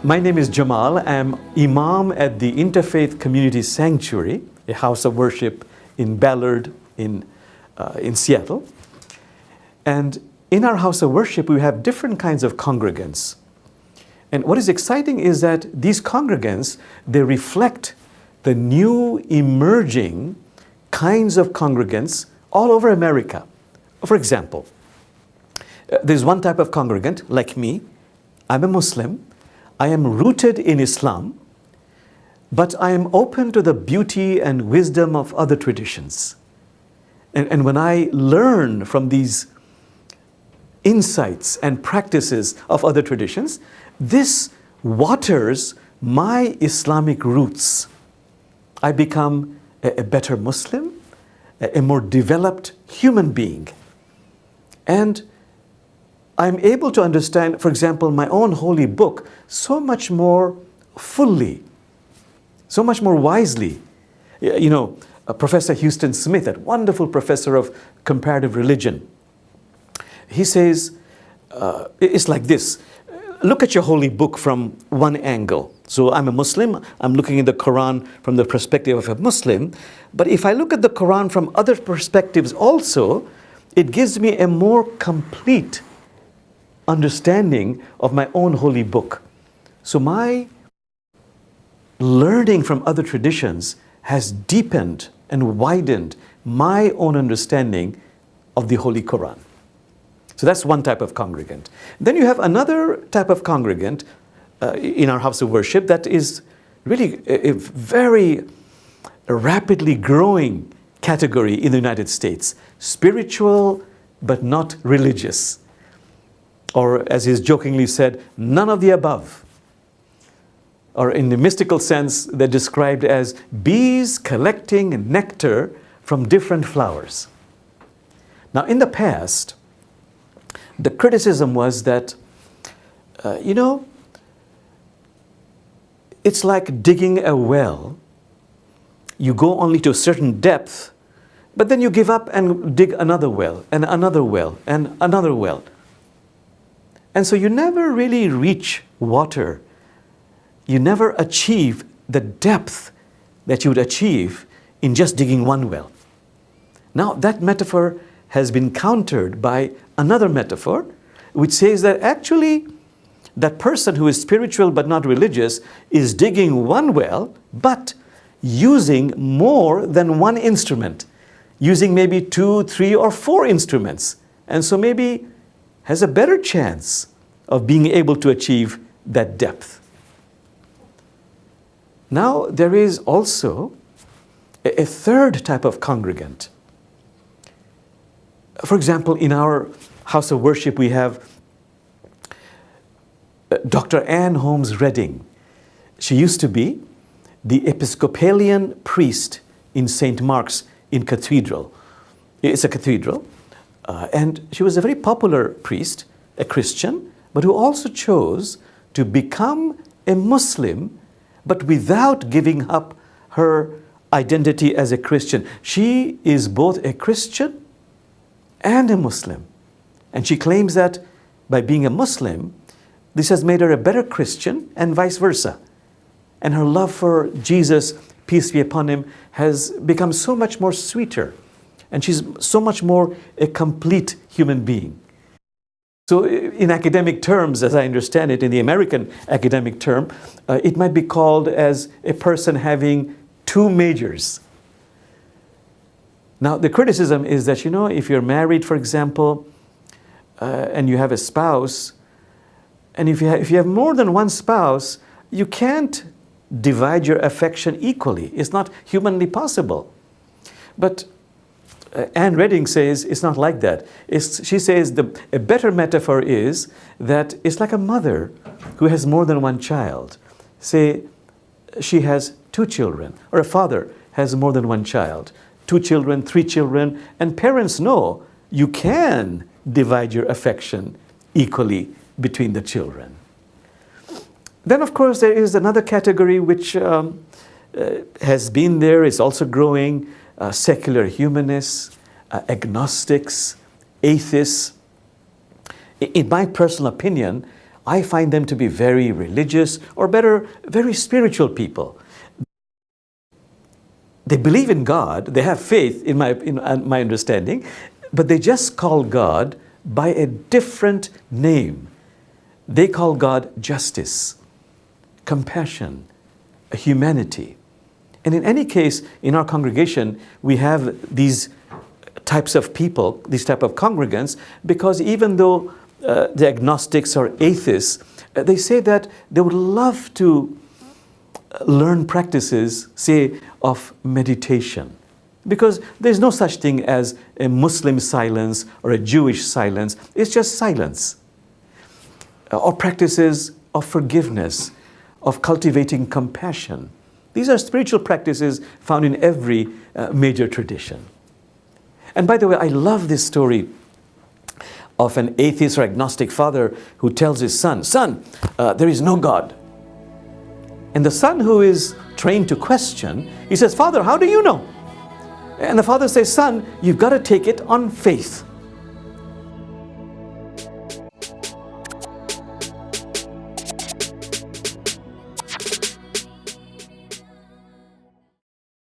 My name is Jamal. I'm Imam at the Interfaith Community Sanctuary, a house of worship in Ballard in Seattle. And in our house of worship, we have different kinds of congregants. And what is exciting is that these congregants, they reflect the new emerging kinds of congregants all over America. For example, there's one type of congregant, like me. I'm a Muslim. I am rooted in Islam, but I am open to the beauty and wisdom of other traditions. And when I learn from these insights and practices of other traditions, this waters my Islamic roots. I become a better Muslim, a more developed human being. And I'm able to understand, for example, my own holy book so much more fully, so much more wisely. You know, Professor Houston Smith, that wonderful professor of comparative religion, he says, it's like this. Look at your holy book from one angle. So I'm a Muslim, I'm looking at the Quran from the perspective of a Muslim, but if I look at the Quran from other perspectives also, it gives me a more complete understanding of my own holy book. So my learning from other traditions has deepened and widened my own understanding of the Holy Quran. So that's one type of congregant. Then you have another type of congregant in our house of worship that is really a very rapidly growing category in the United States. Spiritual, but not religious. Or as he's jokingly said, none of the above. Or in the mystical sense, they're described as bees collecting nectar from different flowers. Now in the past, the criticism was that, it's like digging a well. You go only to a certain depth, but then you give up and dig another well, and another well, and another well. And so you never really reach water. You never achieve the depth that you would achieve in just digging one well. Now that metaphor has been countered by another metaphor, which says that actually that person who is spiritual but not religious is digging one well, but using more than one instrument, using maybe 2, 3, or 4 instruments. And so maybe has a better chance of being able to achieve that depth. Now, there is also a third type of congregant. For example, in our house of worship, we have Dr. Ann Holmes Redding. She used to be the Episcopalian priest in St. Mark's in Cathedral. It's a cathedral. And she was a very popular priest, a Christian, but who also chose to become a Muslim, but without giving up her identity as a Christian. She is both a Christian and a Muslim. And she claims that by being a Muslim, this has made her a better Christian and vice versa. And her love for Jesus, peace be upon him, has become so much more sweeter. And she's so much more a complete human being. So in academic terms, as I understand it, in the American academic term, it might be called as a person having 2 majors. Now the criticism is that, if you're married, for example, and you have a spouse, and if you have more than one spouse, you can't divide your affection equally. It's not humanly possible. But Ann Redding says it's not like that. She says a better metaphor is that it's like a mother who has more than one child. Say she has 2 children, or a father has more than one child, 2 children, 3 children, and parents know you can divide your affection equally between the children. Then, of course, there is another category which has been there, is also growing, secular humanists, agnostics, atheists. In my personal opinion, I find them to be very religious, or better, very spiritual people. They believe in God, they have faith in my understanding, but they just call God by a different name. They call God justice, compassion, humanity. And in any case, in our congregation, we have these types of people, these type of congregants, because even though the agnostics or atheists, they say that they would love to learn practices, say, of meditation. Because there's no such thing as a Muslim silence or a Jewish silence. It's just silence. Or practices of forgiveness, of cultivating compassion. These are spiritual practices found in every major tradition. And by the way, I love this story of an atheist or agnostic father who tells his son, "Son, there is no God." And the son, who is trained to question, he says, "Father, how do you know?" And the father says, "Son, you've got to take it on faith."